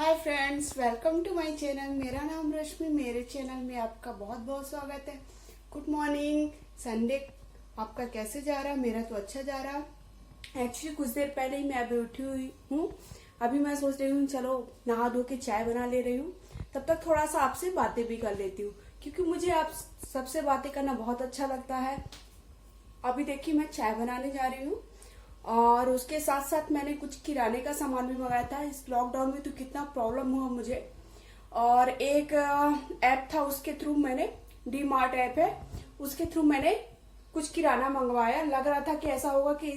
Hi friends, welcome to my channel. मेरा नाम रश्मि। मेरे चैनल में आपका बहुत बहुत स्वागत है। Good morning. संडे आपका कैसे जा रहा? मेरा तो अच्छा जा रहा। एक्चुअली कुछ देर पहले ही मैं अभी उठी हुई हूँ। अभी मैं सोच रही हूँ चलो नहा धो के चाय बना ले रही हूँ, तब तक थोड़ा सा आपसे बातें भी कर लेती हूँ, क्योंकि मुझे आप सबसे बातें करना बहुत अच्छा लगता है। अभी देखिए मैं चाय बनाने जा रही हूँ और उसके साथ साथ मैंने कुछ किराने का सामान भी मंगाया था। इस लॉकडाउन में तो कितना प्रॉब्लम हुआ मुझे। और एक ऐप था, उसके थ्रू मैंने, डी मार्ट ऐप है, उसके थ्रू मैंने कुछ किराना मंगवाया। लग रहा था कि ऐसा होगा कि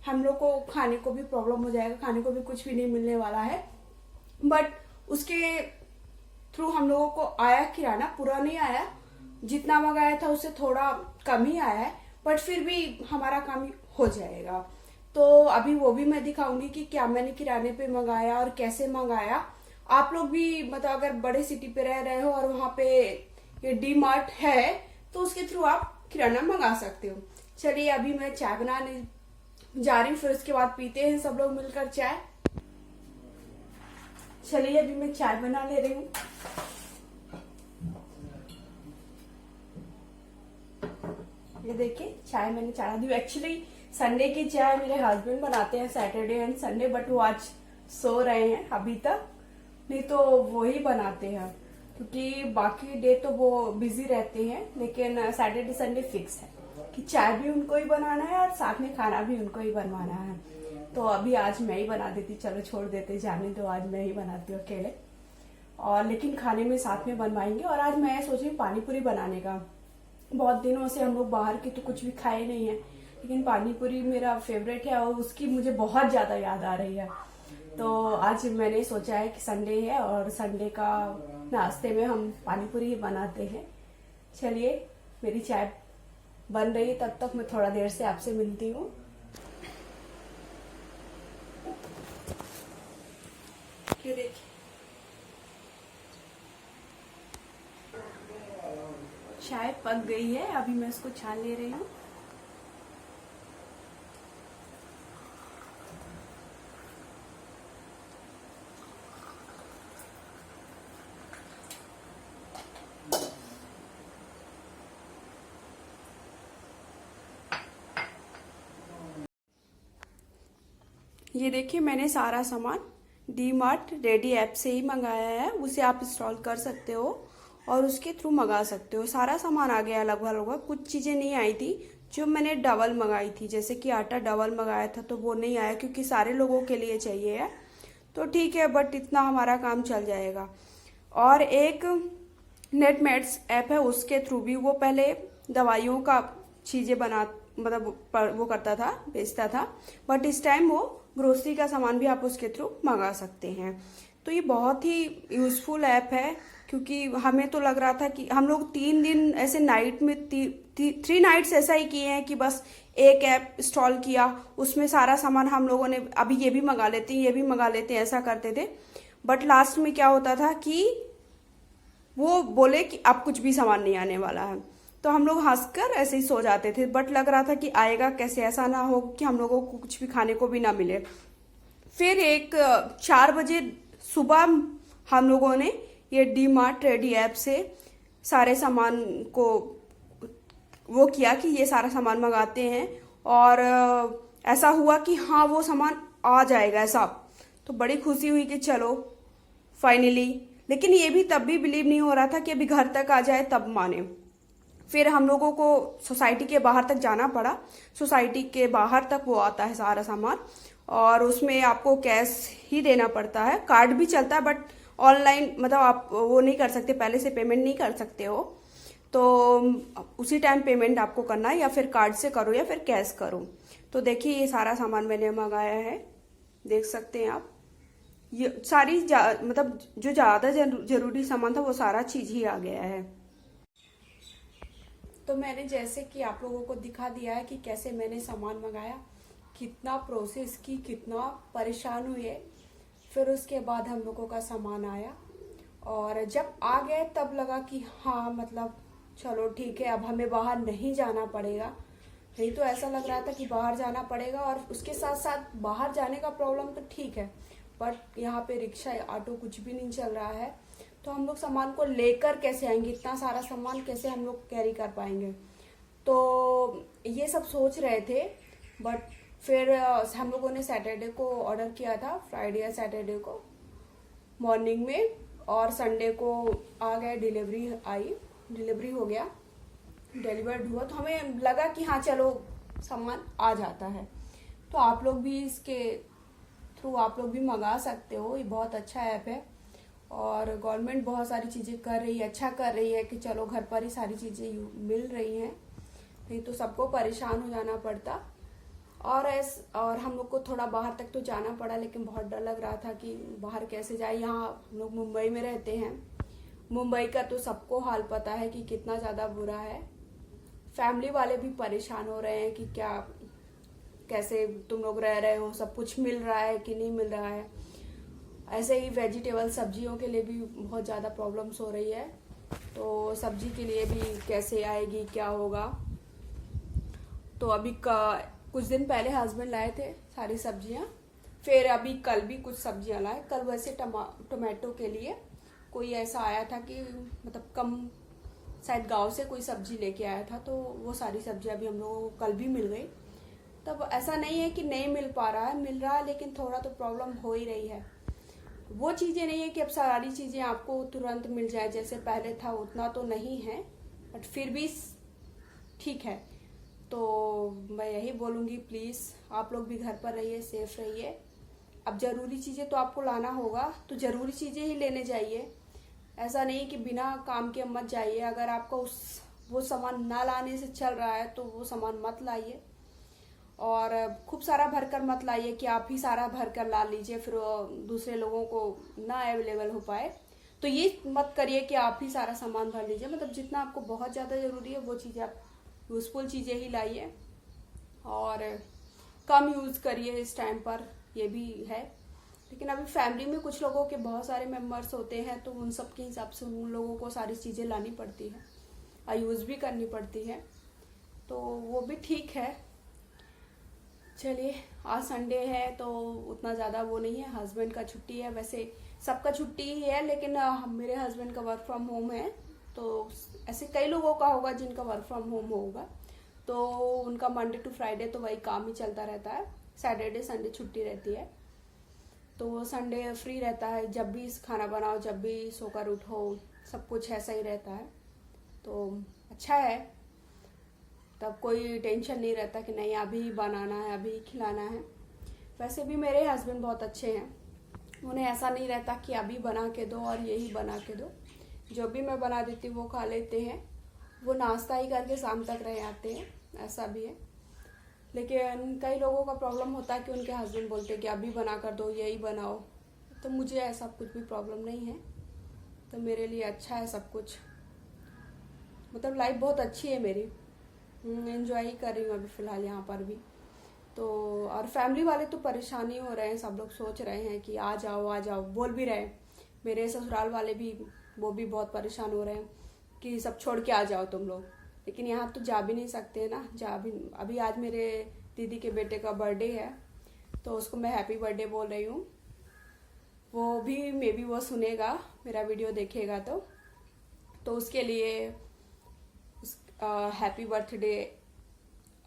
हम लोग को खाने को भी प्रॉब्लम हो जाएगा, खाने को भी कुछ भी नहीं मिलने वाला है। बट उसके थ्रू हम लोगों को आया किराना, पूरा नहीं आया। जितना मंगाया था उससे थोड़ा कम ही आया है, बट फिर भी हमारा काम हो जाएगा। तो अभी वो भी मैं दिखाऊंगी कि क्या मैंने किराने पे मंगाया और कैसे मंगाया। आप लोग भी मतलब अगर बड़े सिटी पे रह रहे हो और वहां पे ये डी मार्ट है तो उसके थ्रू आप किराना मंगा सकते हो। चलिए अभी मैं चाय बनाने जा रही हूँ, फिर उसके बाद पीते हैं सब लोग मिलकर चाय। चलिए अभी मैं चाय बना ले रही हूँ। ये देखिए चाय मैंने चढ़ा दी। एक्चुअली संडे की चाय मेरे हस्बैंड बनाते हैं, सैटरडे एंड संडे, बट वो आज सो रहे हैं अभी तक, नहीं तो वो ही बनाते हैं, क्योंकि बाकी डे तो वो बिजी रहते हैं, लेकिन सैटरडे संडे फिक्स है कि चाय भी उनको ही बनाना है और साथ में खाना भी उनको ही बनवाना है। तो अभी आज मैं ही बना देती, चलो छोड़ देते, जाने दो, आज मैं ही बनाती हूँ अकेले। और लेकिन खाने में साथ में बनवाएंगे। और आज मैं सोच रही हूँ पानी पूरी बनाने का। बहुत दिनों से हम लोग बाहर की तो कुछ भी खाए नहीं है, लेकिन पानी पूरी मेरा फेवरेट है और उसकी मुझे बहुत ज्यादा याद आ रही है। तो आज मैंने सोचा है कि संडे है और संडे का नाश्ते में हम पानी पूरी ही बनाते हैं। चलिए मेरी चाय बन रही, तब तक मैं थोड़ा देर से आपसे मिलती हूँ। ये देखिए चाय पक गई है, अभी मैं इसको छान ले रही हूँ। ये देखिए मैंने सारा सामान डी मार्ट रेडी ऐप से ही मंगाया है, उसे आप इंस्टॉल कर सकते हो और उसके थ्रू मंगा सकते हो। सारा सामान आ गया लगभग लगभग। कुछ चीजें नहीं आई थी जो मैंने डबल मंगाई थी, जैसे कि आटा डबल मंगाया था तो वो नहीं आया, क्योंकि सारे लोगों के लिए चाहिए है। तो ठीक है, बट इतना हमारा काम चल जाएगा। और एक नेटमेट्स ऐप है, उसके थ्रू भी वो पहले दवाइयों का चीजें बना मतलब वो करता था, बेचता था, बट इस टाइम वो ग्रोसरी का सामान भी आप उसके थ्रू मंगा सकते हैं। तो ये बहुत ही यूजफुल ऐप है, क्योंकि हमें तो लग रहा था कि हम लोग 3 दिन ऐसे नाइट में 3 नाइट्स ऐसा ही किए हैं कि बस एक ऐप इंस्टॉल किया, उसमें सारा सामान हम लोगों ने अभी ये भी मंगा लेते हैं, ये भी मंगा लेते हैं, ऐसा करते थे। बट लास्ट में क्या होता था कि वो बोले कि अब कुछ भी सामान नहीं आने वाला है, तो हम लोग हंसकर ऐसे ही सो जाते थे। बट लग रहा था कि आएगा कैसे, ऐसा ना हो कि हम लोगों को कुछ भी खाने को भी ना मिले। फिर एक 4 बजे सुबह हम लोगों ने ये डी मार्ट रेडी ऐप से सारे सामान को वो किया कि ये सारा सामान मंगाते हैं, और ऐसा हुआ कि हाँ वो सामान आ जाएगा ऐसा। तो बड़ी खुशी हुई कि चलो फाइनली। लेकिन ये भी तब भी बिलीव नहीं हो रहा था कि अभी घर तक आ जाए तब माने। फिर हम लोगों को सोसाइटी के बाहर तक जाना पड़ा। सोसाइटी के बाहर तक वो आता है सारा सामान, और उसमें आपको कैश ही देना पड़ता है। कार्ड भी चलता है, बट ऑनलाइन मतलब आप वो नहीं कर सकते, पहले से पेमेंट नहीं कर सकते हो। तो उसी टाइम पेमेंट आपको करना है, या फिर कार्ड से करो या फिर कैश करो। तो देखिए ये सारा सामान मैंने मंगाया है, देख सकते हैं आप। ये सारी मतलब जो ज्यादा जरूरी सामान था वो सारा चीज ही आ गया है। तो मैंने जैसे कि आप लोगों को दिखा दिया है कि कैसे मैंने सामान मंगाया, कितना प्रोसेस की, कितना परेशान हुए। फिर उसके बाद हम लोगों का सामान आया, और जब आ गए तब लगा कि हाँ मतलब चलो ठीक है, अब हमें बाहर नहीं जाना पड़ेगा। नहीं तो ऐसा लग रहा था कि बाहर जाना पड़ेगा, और उसके साथ साथ बाहर जाने का प्रॉब्लम तो ठीक है, बट यहाँ पे रिक्शा ऑटो कुछ भी नहीं चल रहा है, तो हम लोग सामान को लेकर कैसे आएंगे, इतना सारा सामान कैसे हम लोग कैरी कर पाएंगे। तो ये सब सोच रहे थे, बट फिर हम लोगों ने सैटरडे को ऑर्डर किया था, फ्राइडे या सैटरडे को मॉर्निंग में, और संडे को आ गया, डिलीवरी हो गया, डिलीवर्ड हुआ। तो हमें लगा कि हाँ चलो सामान आ जाता है। तो आप लोग भी इसके थ्रू आप लोग भी मंगा सकते हो, ये बहुत अच्छा ऐप है और गवर्नमेंट बहुत सारी चीज़ें कर रही है, अच्छा कर रही है कि चलो घर पर ही सारी चीज़ें मिल रही हैं, नहीं तो सबको परेशान हो जाना पड़ता। और हम लोग को थोड़ा बाहर तक तो जाना पड़ा, लेकिन बहुत डर लग रहा था कि बाहर कैसे जाए। यहाँ हम लोग मुंबई में रहते हैं, मुंबई का तो सबको हाल पता है कि कितना ज़्यादा बुरा है। फैमिली वाले भी परेशान हो रहे हैं कि क्या कैसे तुम लोग रह रहे हो, सब कुछ मिल रहा है कि नहीं मिल रहा है। ऐसे ही वेजिटेबल सब्जियों के लिए भी बहुत ज़्यादा प्रॉब्लम्स हो रही है, तो सब्जी के लिए भी कैसे आएगी, क्या होगा। तो अभी कुछ दिन पहले हस्बैंड लाए थे सारी सब्जियां, फिर अभी कल भी कुछ सब्जियां लाए। कल वैसे टोमेटो के लिए कोई ऐसा आया था कि मतलब कम, शायद गांव से कोई सब्जी लेके आया था, तो वो सारी सब्जियां भी हम लोगों को कल भी मिल गई। तब ऐसा नहीं है कि नहीं मिल पा रहा है, मिल रहा है, लेकिन थोड़ा तो प्रॉब्लम हो ही रही है। वो चीज़ें नहीं है कि अब सारी चीज़ें आपको तुरंत मिल जाए, जैसे पहले था उतना तो नहीं है, बट फिर भी ठीक है। तो मैं यही बोलूँगी, प्लीज़ आप लोग भी घर पर रहिए, सेफ रहिए। अब ज़रूरी चीज़ें तो आपको लाना होगा, तो ज़रूरी चीज़ें ही लेने जाइए। ऐसा नहीं कि बिना काम के मत जाइए। अगर आपका वो सामान ना लाने से चल रहा है तो वो सामान मत लाइए, और खूब सारा भरकर मत लाइए कि आप ही सारा भरकर ला लीजिए, फिर दूसरे लोगों को ना अवेलेबल हो पाए। तो ये मत करिए कि आप ही सारा सामान भर लीजिए। मतलब जितना आपको बहुत ज़्यादा ज़रूरी है वो चीज़ें आप यूज़फुल चीज़ें ही लाइए, और कम यूज़ करिए इस टाइम पर, ये भी है। लेकिन अभी फैमिली में कुछ लोगों के बहुत सारे मेंबर्स होते हैं, तो उन सब के हिसाब से उन लोगों को सारी चीज़ें लानी पड़ती है और यूज़ भी करनी पड़ती है, तो वो भी ठीक है। चलिए, आज संडे है तो उतना ज़्यादा वो नहीं है, हस्बैंड का छुट्टी है, वैसे सबका छुट्टी ही है, लेकिन मेरे हस्बैंड का वर्क फ्रॉम होम है। तो ऐसे कई लोगों का होगा जिनका वर्क फ्रॉम होम होगा, तो उनका मंडे टू फ्राइडे तो वही काम ही चलता रहता है, सैटरडे संडे छुट्टी रहती है। तो संडे फ्री रहता है, जब भी खाना बनाओ, जब भी सोकर उठो, सब कुछ ऐसा ही रहता है। तो अच्छा है, तब कोई टेंशन नहीं रहता कि नहीं अभी बनाना है, अभी खिलाना है। वैसे भी मेरे हस्बैंड बहुत अच्छे हैं, उन्हें ऐसा नहीं रहता कि अभी बना के दो और यही बना के दो। जो भी मैं बना देती हूँ वो खा लेते हैं, वो नाश्ता ही करके शाम तक रह आते हैं, ऐसा भी है। लेकिन कई लोगों का प्रॉब्लम होता है कि उनके हस्बैंड बोलते हैं कि अभी बना कर दो, यही बनाओ। तो मुझे ऐसा कुछ भी प्रॉब्लम नहीं है, तो मेरे लिए अच्छा है सब कुछ। मतलब लाइफ बहुत अच्छी है मेरी, एंजॉय ही कर रही हूँ अभी फ़िलहाल यहाँ पर भी। तो और फैमिली वाले तो परेशान ही हो रहे हैं, सब लोग सोच रहे हैं कि आ जाओ, बोल भी रहे हैं। मेरे ससुराल वाले भी, वो भी बहुत परेशान हो रहे हैं कि सब छोड़ के आ जाओ तुम लोग। लेकिन यहाँ तो जा भी नहीं सकते ना, अभी आज मेरे दीदी के बेटे का बर्थडे है, तो उसको मैं हैप्पी बर्थडे बोल रही हूँ। वो भी मे बी वो सुनेगा, मेरा वीडियो देखेगा, तो उसके लिए हैप्पी बर्थडे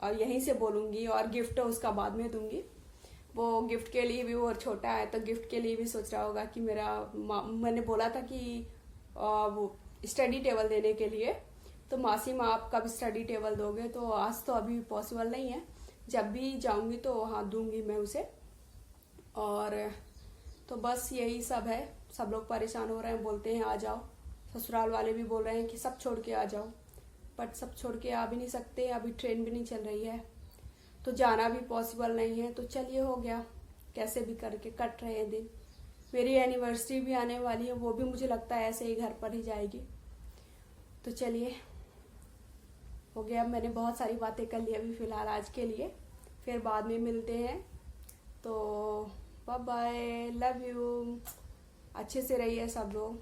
और यहीं से बोलूँगी, और गिफ्ट उसका बाद में दूंगी। वो गिफ्ट के लिए भी, वो छोटा है तो गिफ्ट के लिए भी सोच रहा होगा कि मैंने बोला था कि वो स्टडी टेबल देने के लिए, तो मासी माँ आप कब स्टडी टेबल दोगे, तो आज तो अभी पॉसिबल नहीं है, जब भी जाऊंगी तो हाँ दूंगी मैं उसे। और तो बस यही सब है, सब लोग परेशान हो रहे हैं, बोलते हैं आ जाओ, ससुराल वाले भी बोल रहे हैं कि सब छोड़ के आ जाओ, बट सब छोड़ के आ भी नहीं सकते, अभी ट्रेन भी नहीं चल रही है, तो जाना भी पॉसिबल नहीं है। तो चलिए, हो गया, कैसे भी करके कट रहे हैं दिन। मेरी एनिवर्सरी भी आने वाली है, वो भी मुझे लगता है ऐसे ही घर पर ही जाएगी। तो चलिए, हो गया, मैंने बहुत सारी बातें कर ली अभी फ़िलहाल आज के लिए, फिर बाद में मिलते हैं। तो बाय बाय, लव यू, अच्छे से रहिए सब लोग।